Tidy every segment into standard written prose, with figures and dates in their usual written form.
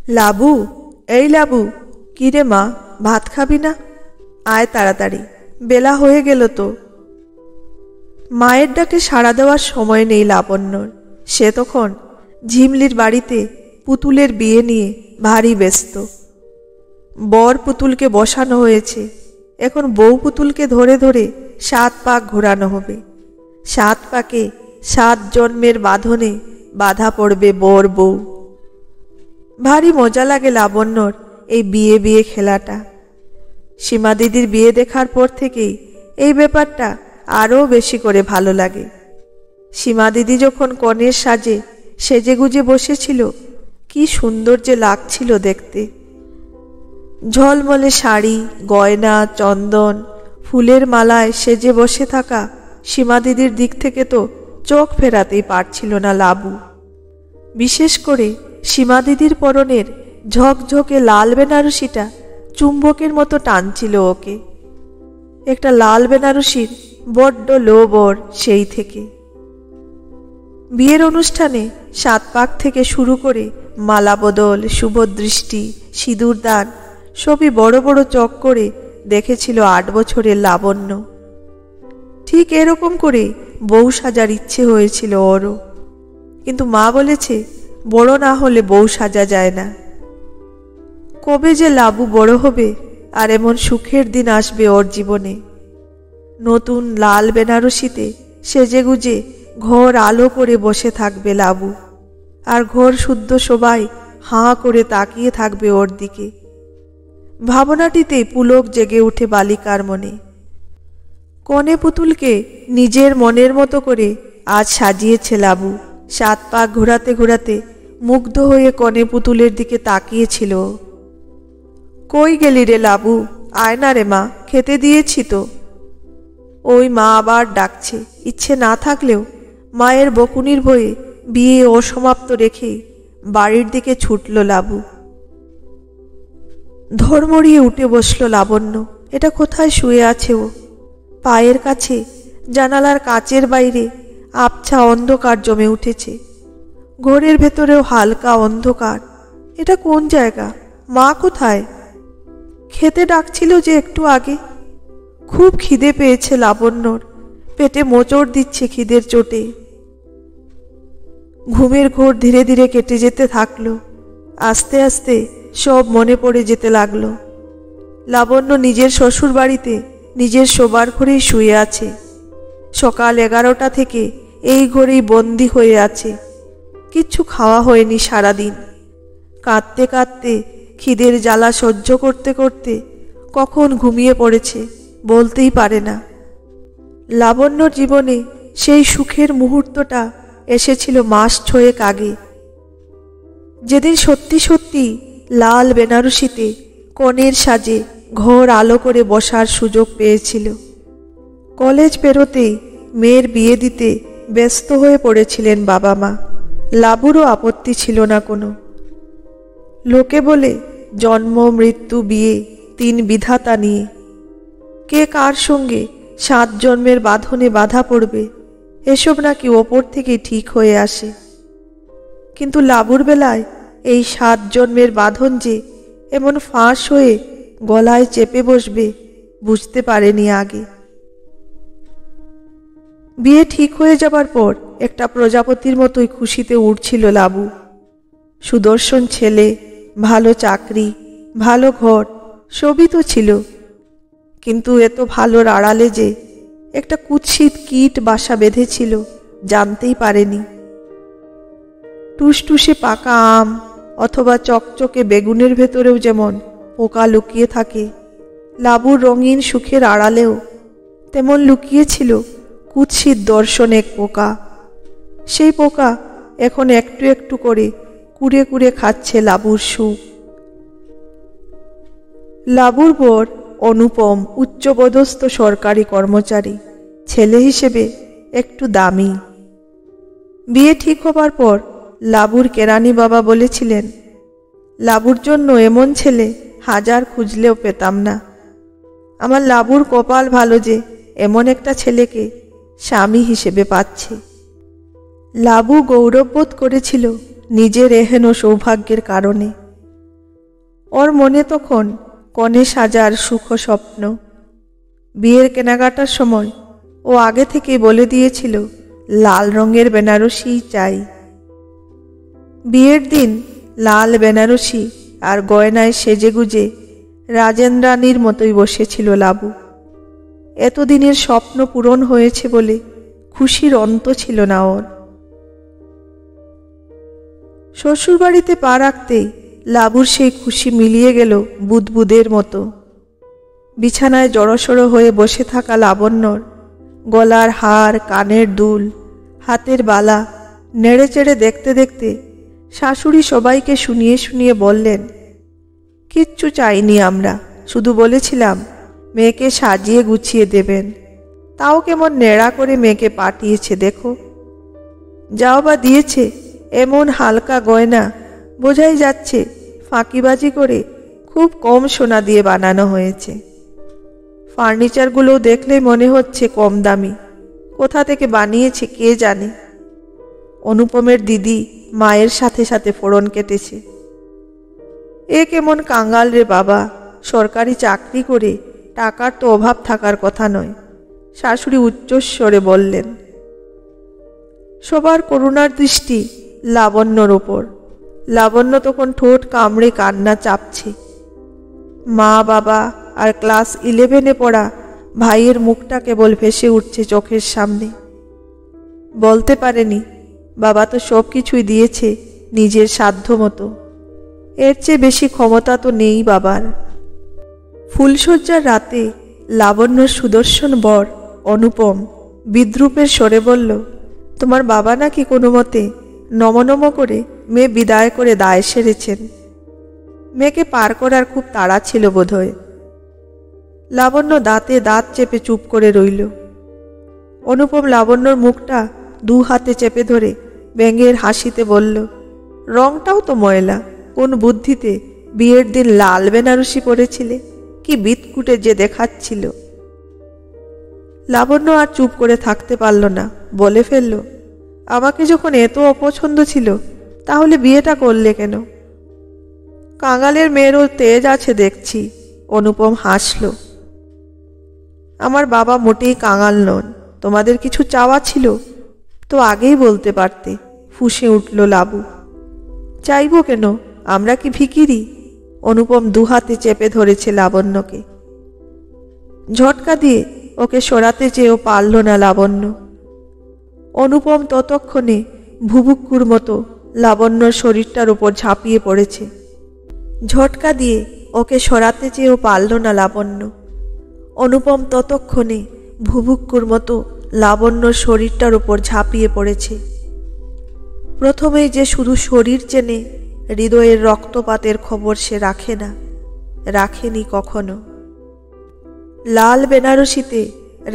লাবু, এই লাবু, কি রে মা, ভাত খাবি না? আয় তাড়াতাড়ি, বেলা হয়ে গেল তো। মায়ের ডাকে সাড়া দেওয়ার সময় নেই লাবণ্যর। সে তখন ঝিমলির বাড়িতে পুতুলের বিয়ে নিয়ে ভারী ব্যস্ত। বর পুতুলকে বসানো হয়েছে, এখন বউ পুতুলকে ধরে ধরে 7 পাক ঘোরানো হবে। 7 পাকে 7 জন্মের বাঁধনে বাধা পড়বে বর বউ। ভারী মজা লাগে লাবণ্যর এই বিয়ে বিয়ে খেলাটা। সীমা দিদির বিয়ে দেখার পর থেকেই এই ব্যাপারটা আরও বেশি করে ভালো লাগে। সীমা দিদি যখন কনের সাজে সেজেগুজে বসেছিল, কি সুন্দর যে লাগছিল দেখতে। ঝলমলে শাড়ি, গয়না, চন্দন, ফুলের মালায় সেজে বসে থাকা সীমা দিদির দিক থেকে তো চোখ ফেরাতেই পারছিল না লাবু। বিশেষ করে সীমা দিদির পরনের ঝকঝকে লাল বেনারসিটা চুম্বকের মতো টানছিল ওকে। একটা লাল বেনারসির বড্ড লোভ ওর সেই থেকে। বিয়ের অনুষ্ঠানে 7 পাক থেকে শুরু করে মালা বদল, শুভদৃষ্টি, সিঁদুরদান সবই বড় বড় চক করে দেখেছিল 8 বছরের লাবণ্য। ঠিক এরকম করে বউ সাজার ইচ্ছে হয়েছিল ওরও, কিন্তু মা বলেছে বড় না হলে বউ সাজা যায় না। কবে যে লাবু বড় হবে আর এমন সুখের দিন আসবে ওর জীবনে। নতুন লাল বেনারসিতে সেজেগুজে ঘর আলো করে বসে থাকবে লাবু, আর ঘর শুদ্ধ সবাই হাঁ করে তাকিয়ে থাকবে ওর দিকে। ভাবনাটিতে পুলক জেগে উঠে বালিকার মনে। কনে পুতুলকে নিজের মনের মতো করে আজ সাজিয়েছে লাবু। 7 পাক ঘোরাতে ঘোরাতে মুগ্ধ হয়ে কনে পুতুলের দিকে তাকিয়েছিল। কই গেলি রে লাবু, আয় না রে মা, খেতে দিয়েছি তো। ওই মা আবার ডাকছে। ইচ্ছে না থাকলেও মায়ের বকুনির ভয়ে বিয়ে অসমাপ্ত রেখে বাড়ির দিকে ছুটল লাবু। ধর্মড়িয়ে উঠে বসল লাবণ্য। এটা কোথায় শুয়ে আছে ও? পায়ের কাছে জানালার কাচের বাইরে আবছা অন্ধকার জমে উঠেছে। ঘরের ভেতরেও হালকা অন্ধকার। এটা কোন জায়গা? মা কোথায়? খেতে ডাকছিল যে একটু আগে। খুব খিদে পেয়েছে লাবণ্যর, পেটে মোচড় দিচ্ছে খিদের চোটে। ঘুমের ঘোর ধীরে ধীরে কেটে যেতে থাকলো। আস্তে আস্তে সব মনে পড়ে যেতে লাগলো। লাবণ্য নিজের শ্বশুর বাড়িতে নিজের শোবার ঘরেই শুয়ে আছে। সকাল 11টা থেকে এই ঘরেই বন্দি হয়ে আছে। কিচ্ছু খাওয়া হয়নি সারাদিন। কাঁদতে কাঁদতে, খিদের জ্বালা সহ্য করতে করতে কখন ঘুমিয়ে পড়েছে বলতেই পারে না। লাবণ্যর জীবনে সেই সুখের মুহূর্তটা এসেছিল মাস 6 আগে, যেদিন সত্যি সত্যি লাল বেনারসিতে কনের সাজে ঘর আলো করে বসার সুযোগ পেয়েছিল। কলেজ পেরোতেই মেয়ের বিয়ে দিতে ব্যস্ত হয়ে পড়েছিলেন বাবা মা। লাবুরও আপত্তি ছিল না কোনো। লোকে বলে জন্ম মৃত্যু বিয়ে 3 বিধাতা নিয়ে। কে কার সঙ্গে 7 জন্মের বাঁধনে বাধা পড়বে এসব নাকি ওপর থেকে ঠিক হয়ে আসে। কিন্তু লাবুর বেলায় এই 7 জন্মের বাঁধন যে এমন ফাঁস হয়ে গলায় চেপে বসবে বুঝতে পারেনি আগে। বিয়ে ঠিক হয়ে যাবার পর একটা প্রজাপতির মতোই খুশিতে উঠছিল লাবু। সুদর্শন ছেলে, ভালো চাকরি, ভালো ঘর সবই তো ছিল, কিন্তু এত ভালোর আড়ালে যে একটা কুৎসিত কীট বাসা বেঁধেছিল জানতেই পারেনি। টুসটুসে পাকা আম অথবা চকচকে বেগুনের ভেতরেও যেমন পোকা লুকিয়ে থাকে, লাবুর রঙিন সুখের আড়ালেও তেমন লুকিয়েছিল কুৎসিত দর্শন এক পোকা। সেই পোকা এখন একটু একটু করে কুড়ে কুড়ে খাচ্ছে লাবুর সুখ। লাবুর বর অনুপম উচ্চপদস্থ সরকারি কর্মচারী, ছেলে হিসেবে একটু দামি। বিয়ে ঠিক হবার পর লাবুর কেরানি বাবা বলেছিলেন, লাবুর জন্য এমন ছেলে 1000 খুঁজলেও পেতাম না। আমার লাবুর কপাল ভালো যে এমন একটা ছেলেকে স্বামী হিসেবে পাচ্ছে। লাবু গৌরববোধ করেছিল নিজের এহেন সৌভাগ্যের কারণে। ওর মনে তখন কনে সাজার সুখ স্বপ্ন। বিয়ের কেনাকাটার সময় ও আগে থেকেই বলে দিয়েছিল লাল রঙের বেনারসিই চাই। বিয়ের দিন লাল বেনারসি আর গয়নায় সেজেগুজে রাজেন্দ্রাণীর মতোই বসেছিল লাবু। এতদিনের স্বপ্ন পূরণ হয়েছে বলে খুশির অন্ত ছিল না ওর। শ্বশুরবাড়িতে পা রাখতেই লাবুর সেই খুশি মিলিয়ে গেল বুদবুদের মতো। বিছানায় জড়সড় হয়ে বসে থাকা লাবণ্যর গলার হার, কানের দুল, হাতের বালা নেড়ে চেড়ে দেখতে দেখতে শাশুড়ি সবাইকে শুনিয়ে শুনিয়ে বললেন, কিচ্ছু চাইনি আমরা, শুধু বলেছিলাম মেয়েকে সাজিয়ে গুছিয়ে দেবেন। তাও কেমন নেড়া করে মেয়েকে পাঠিয়েছে দেখো। যাও বা দিয়েছে এমন হালকা গয়না, বোঝাই যাচ্ছে ফাঁকিবাজি করে খুব কম সোনা দিয়ে বানানো হয়েছে। ফার্নিচারগুলো দেখলেই মনে হচ্ছে কম দামি, কোথা থেকে বানিয়েছে কে জানে। অনুপমের দিদি মায়ের সাথে সাথে ফোড়ন কেটেছে। এ কেমন কাঙ্গাল রে বাবা, সরকারি চাকরি করে টাকার তো অভাব থাকার কথা নয়, শাশুড়ি উচ্চস্বরে বললেন। সবার করুণার দৃষ্টি লাবণ্যর ওপর। লাবণ্য তখন ঠোঁট কামড়ে কান্না চাপছে। মা, বাবা আর ক্লাস 11-এ পড়া ভাইয়ের মুখটা কেবল ভেসে উঠছে চোখের সামনে। বলতে পারেনি, বাবা তো সব কিছুই দিয়েছে নিজের সাধ্য মতো, এর চেয়ে বেশি ক্ষমতা তো নেই বাবার। ফুলশয্যার রাতে লাবণ্যর সুদর্শন বর অনুপম বিদ্রূপের স্বরে বলল, তোমার বাবা নাকি কোনো মতে নমনম করে মেয়ে বিদায় করে দায় সেরেছেন। মেয়েকে পার করার খুব তাড়া ছিল বোধহয়। লাবণ্য দাঁতে দাঁত চেপে চুপ করে রইল। অনুপম লাবণ্যর মুখটা 2 হাতে চেপে ধরে ব্যঙ্গের হাসিতে বলল, রংটাও তো ময়লা, কোন বুদ্ধিতে বিয়ের দিন লাল বেনারসি পরেছিলে, কি বিতকুটে যে দেখাচ্ছিল। লাবণ্য আর চুপ করে থাকতে পারল না, বলে ফেলল, আমাকে যখন এত অপছন্দ ছিল তাহলে বিয়েটা করলে কেন? কাঙালের মেয়েরও তেজ আছে দেখছি। অনুপম হাসল। আমার বাবা মোটেই কাঙাল নন, তোমাদের কিছু চাওয়া ছিল তো আগেই বলতে পারতে, ফুঁসে উঠল লাবু। চাইব কেন, আমরা কি ভিখিরি? অনুপম 2 হাতে চেপে ধরেছে লাবণ্যকে। ঝটকা দিয়ে ওকে সরাতে চেয়েও পারল না লাবণ্য। অনুপম ততক্ষণে ভুভুক্ষুর মতো লাবণ্যর শরীরটার উপর ঝাঁপিয়ে পড়েছে। ঝটকা দিয়ে ওকে সরাতে চেয়েও পারল না লাবণ্য। অনুপম ততক্ষণে ভুভুক্ষুর মতো লাবণ্যর শরীরটার উপর ঝাঁপিয়ে পড়েছে। প্রথমেই যে শুধু শরীর চেনে, হৃদয়ের রক্তপাতের খবর সে রাখে না, রাখেনি কখনো। লাল বেনারসিতে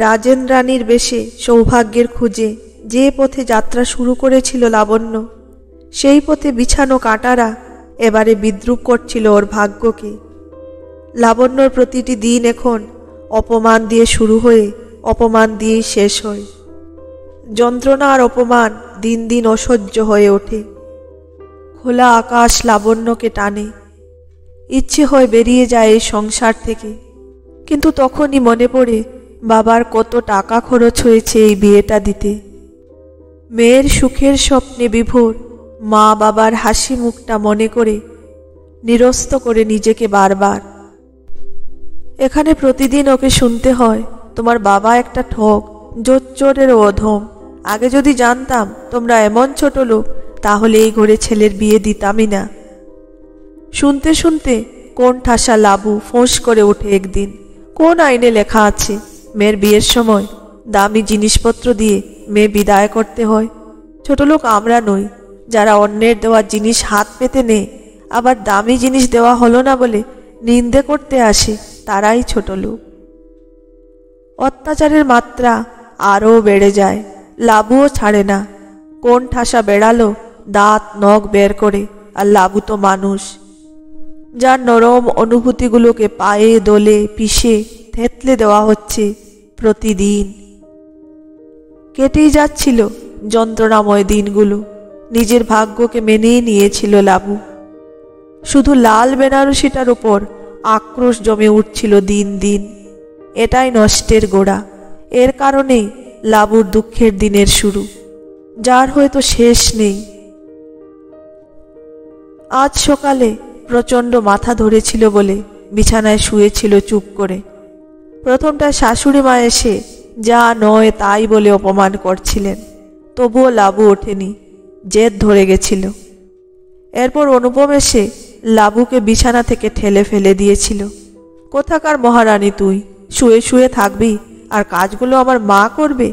রাজেন্দ্রাণীর বেশে সৌভাগ্যের খুঁজে যে পথে যাত্রা শুরু করেছিল লাবণ্য, সেই পথে বিছানো কাঁটারা এবারে বিদ্রূপ করছিল ওর ভাগ্যকে। লাবণ্যর প্রতিটি দিন এখন অপমান দিয়ে শুরু হয়ে অপমান দিয়েই শেষ হয়। যন্ত্রণা আর অপমান দিন দিন অসহ্য হয়ে ওঠে। খোলা আকাশ লাবণ্যকে টানে, ইচ্ছে হয় বেরিয়ে যায় এই সংসার থেকে। কিন্তু তখনই মনে পড়ে বাবার কত টাকা খরচ হয়েছে এই বিয়েটা দিতে। মেয়ের সুখের স্বপ্নে বিভোর মা বাবার হাসি মুখটা মনে করে নিরস্ত করে নিজেকে বারবার। এখানে প্রতিদিন ওকে শুনতে হয়, তোমার বাবা একটা ঠক, জোচ্চোরের অধম। আগে যদি জানতাম তোমরা এমন ছোট লোক, তাহলে এই ঘরে ছেলের বিয়ে দিতামই না। শুনতে শুনতে কোন ঠাসা লাবু ফোঁস করে ওঠে একদিন। কোন আইনে লেখা আছে মেয়ের বিয়ের সময় দামি জিনিসপত্র দিয়ে মেয়ে বিদায় করতে হয়? ছোট লোক আমরা নই, যারা অন্যের দেওয়া জিনিস হাত পেতে নেয়, আবার দামি জিনিস দেওয়া হলো না বলে নিন্দে করতে আসে, তারাই ছোট লোক। অত্যাচারের মাত্রা আরও বেড়ে যায়, লাবুও ছাড়ে না। কোন ঠাসা বেড়ালো দাঁত নখ বের করে, আর লাবু তো মানুষ, যার নরম অনুভূতিগুলোকে পায়ে দোলে পিষে থেতলে দেওয়া হচ্ছে প্রতিদিন। কেটেই যাচ্ছিল যন্ত্রণাময় দিনগুলো, নিজের ভাগ্যকে মেনেই নিয়েছিল লাবু। শুধু লাল বেনারসিটার উপর আক্রোশ জমে উঠছিল দিন দিন। এটাই নষ্টের গোড়া। এর কারণেই লাবুর দুঃখের দিনের শুরু, যার হয়তো শেষ নেই। আজ সকালে প্রচণ্ড মাথা ধরেছিল বলে বিছানায় শুয়েছিল চুপ করে। প্রথমটা শাশুড়ি মা এসে যা নয় তাই বলে অপমান করছিলেন, তবুও লাবু ওঠেনি, জেদ ধরে গেছিল। এরপর অনুপম এসে লাবুকে বিছানা থেকে ঠেলে ফেলে দিয়েছিল। কোথাকার মহারানী তুই, শুয়ে শুয়ে থাকবি আর কাজগুলো আমার মা করবে?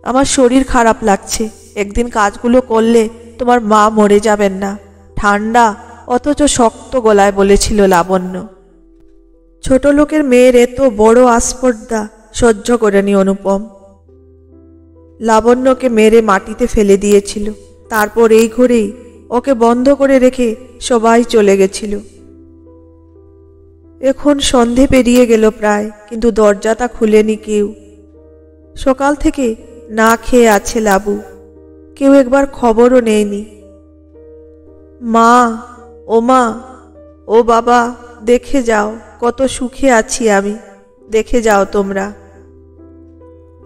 আমার শরীর খারাপ লাগছে, একদিন কাজগুলো করলে তোমার মা মরে যাবেন না। ঠান্ডা অথচ শক্ত গলায় বলেছিল লাবণ্য। ছোট লোকের মেয়ের এত বড় আস্পর্ধা সহ্য করেনি অনুপম। লাবণ্যকে মেরে মাটিতে ফেলে দিয়েছিল। তারপর এই ঘরেই ওকে বন্ধ করে রেখে সবাই চলে গেছিল। এখন সন্ধে পেরিয়ে গেল প্রায়, কিন্তু দরজাটা খুলেনি কেউ। সকাল থেকে না খেয়ে আছে লাবু, কেউ একবার খবরও নেয়নি। মা, ও মা, ও বাবা, দেখে যাও কত সুখে আছি আমি, দেখে যাও তোমরা।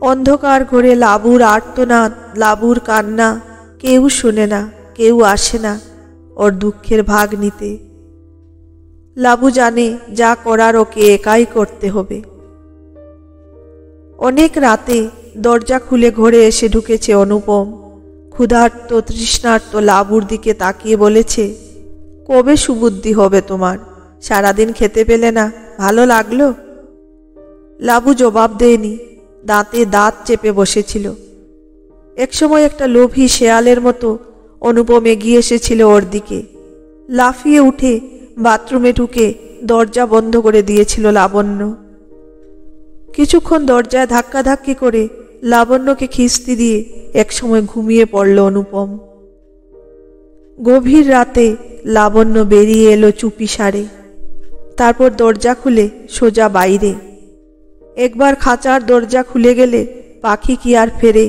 অন্ধকার ঘরে লাবুর আর্তনাদ, লাবুর কান্না, কেউ শুনে না, কেউ আসে না ওর দুঃখের ভাগ নিতে। লাবু জানে যা করার ওকে একাই করতে হবে। অনেক রাতে দরজা খুলে ঘরে এসে ঢুকেছে অনুপম। ক্ষুধার্ত তৃষ্ণার্ত লাবুর দিকে তাকিয়ে বলেছে, কবে সুবুদ্ধি হবে তোমার? সারাদিন খেতে পেলে না, ভালো লাগলো? লাবু জবাব দেয়নি, দাঁতে দাঁত চেপে বসেছিল। একসময় একটা লোভী শেয়ালের মতো অনুপম এগিয়ে এসেছিল ওর দিকে। লাফিয়ে উঠে বাথরুমে ঢুকে দরজা বন্ধ করে দিয়েছিল লাবণ্য। কিছুক্ষণ দরজায় ধাক্কাধাক্কি করে লাবণ্যকে খিস্তি দিয়ে একসময় ঘুমিয়ে পড়ল অনুপম। গভীর রাতে লাবণ্য বেরিয়ে এলো চুপি সারে। তারপর দরজা খুলে সোজা বাইরে। একবার খাঁচার দরজা খুলে গেলে পাখি কি আর ফেরে?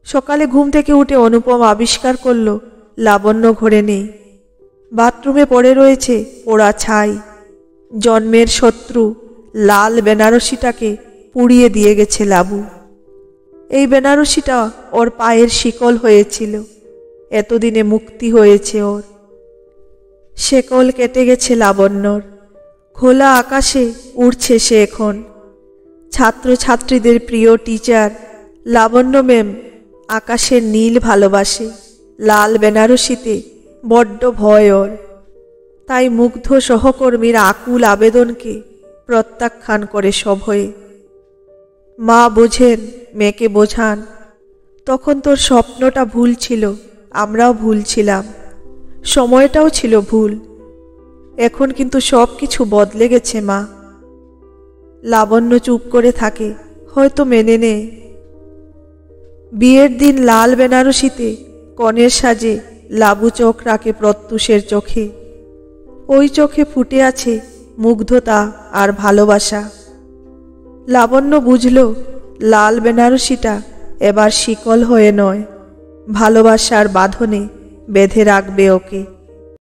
সকালে ঘুম থেকে উঠে অনুপম আবিষ্কার করল লাবণ্য ঘরে নেই। বাথরুমে পড়ে রয়েছে পোড়া ছাই। জন্মের শত্রু লাল বেনারসিটাকে পুড়িয়ে দিয়ে গেছে লাবু। এই বেনারসিটা ওর পায়ের শিকল হয়েছিল, এতদিনে মুক্তি হয়েছে ওর। শেকল কেটে গেছে লাবণ্যর। খোলা আকাশে উড়ছে সে এখন। ছাত্রছাত্রীদের প্রিয় টিচার লাবণ্য ম্যাম আকাশের নীল ভালোবাসে, লাল বেনারসিতে বড্ড ভয় ওর। তাই মুগ্ধ সহকর্মীর আকুল আবেদনকে প্রত্যাখ্যান করে সভয়ে। মা বোঝেন, মেয়েকে বোঝান, তখন তোর স্বপ্নটা ভুল ছিল, আমরাও ভুল ছিলাম, সময়টাও ছিল ভুল। এখন কিন্তু সব কিছু বদলে গেছে মা। লাবণ্য চুপ করে থাকে, হয়তো মেনে নে। বিয়ের দিন লাল বেনারসিতে কনের সাজে লাবু চোখ রাখে প্রত্যুষের চোখে। ওই চোখে ফুটে আছে মুগ্ধতা আর ভালোবাসা। লাবণ্য বুঝল লাল বেনারসিটা এবার শিকল হয়ে নয়, ভালোবাসার বাঁধনে বেঁধে রাখবে ওকে।